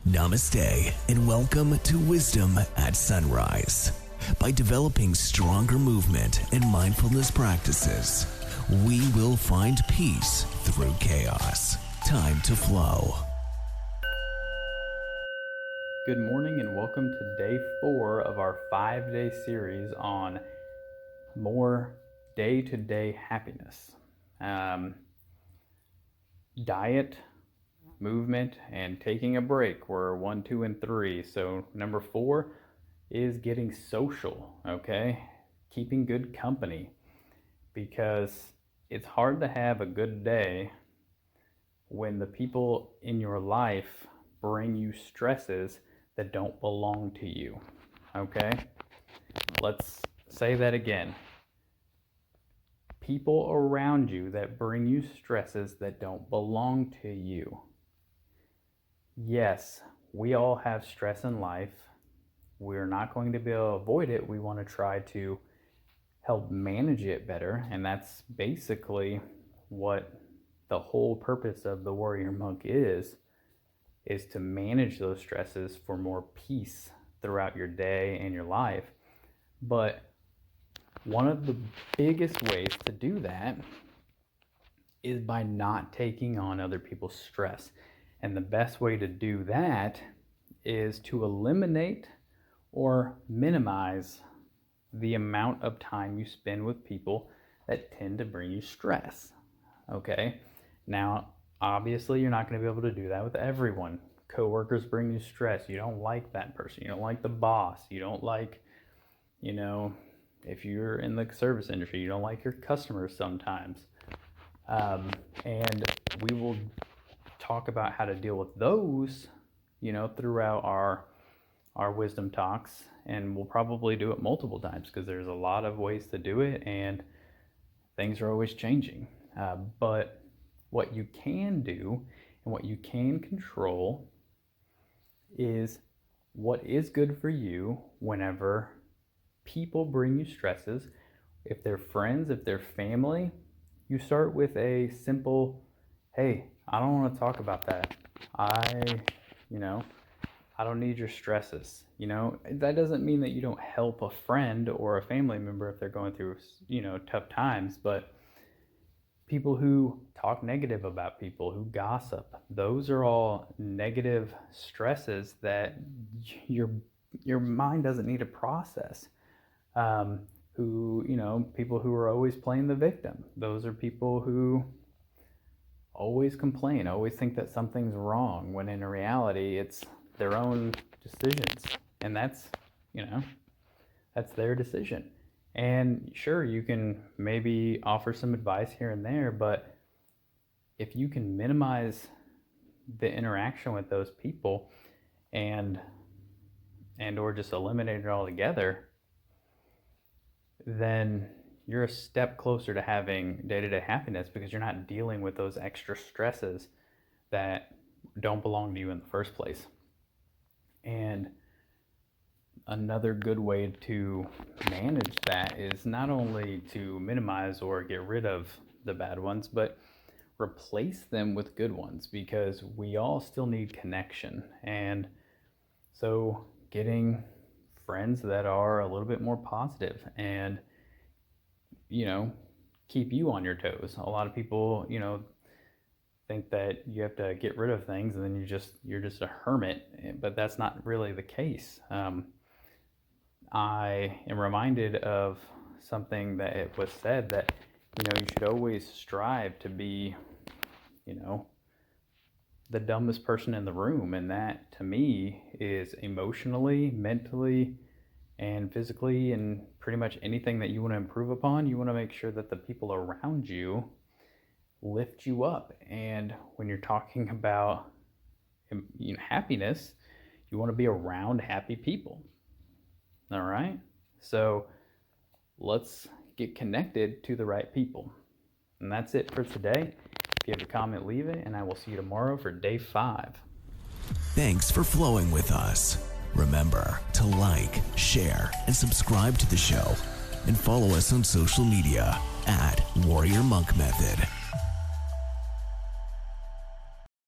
Namaste and welcome to Wisdom at Sunrise. By developing stronger movement and mindfulness practices, we will find peace through chaos. Time to flow. Good morning and welcome to day 4 of our 5-day series on more day-to-day happiness. Diet, movement, and taking a break were 1, 2, and 3. So number 4 is getting social, okay? Keeping good company, because it's hard to have a good day when the people in your life bring you stresses that don't belong to you, okay? Let's say that again. People around you that bring you stresses that don't belong to you. Yes, we all have stress in life. We're not going to be able to avoid it. We want to try to help manage it better. And that's basically what the whole purpose of the Warrior Monk is to manage those stresses for more peace throughout your day and your life. But one of the biggest ways to do that is by not taking on other people's stress. And the best way to do that is to eliminate or minimize the amount of time you spend with people that tend to bring you stress. Okay? Now, obviously, you're not going to be able to do that with everyone. Coworkers bring you stress. You don't like that person. You don't like the boss. You don't like, if you're in the service industry, you don't like your customers sometimes. And we will talk about how to deal with those, throughout our wisdom talks, and we'll probably do it multiple times because there's a lot of ways to do it and things are always changing. But what you can do and what you can control is what is good for you whenever people bring you stresses. If they're friends, if they're family, you start with a simple, hey, I don't want to talk about that. I don't need your stresses. That doesn't mean that you don't help a friend or a family member if they're going through, tough times, but people who talk negative about people, who gossip, those are all negative stresses that your mind doesn't need to process. People who are always playing the victim. Those are people who always complain, always think that something's wrong, when in reality it's their own decisions, and that's their decision. And sure, you can maybe offer some advice here and there, but if you can minimize the interaction with those people and or just eliminate it altogether, then you're a step closer to having day-to-day happiness, because you're not dealing with those extra stresses that don't belong to you in the first place. And another good way to manage that is not only to minimize or get rid of the bad ones, but replace them with good ones, because we all still need connection. And so getting friends that are a little bit more positive and keep you on your toes. A lot of people think that you have to get rid of things and then you're just a hermit, but that's not really the case. I am reminded of something that it was said that you should always strive to be the dumbest person in the room, and that to me is emotionally, mentally, and physically, and pretty much anything that you want to improve upon. You want to make sure that the people around you lift you up. And when you're talking about happiness, you want to be around happy people. All right? So let's get connected to the right people. And that's it for today. If you have a comment, leave it, and I will see you tomorrow for day 5. Thanks for flowing with us. Remember to like, share, and subscribe to the show, and follow us on social media at Warrior Monk Method.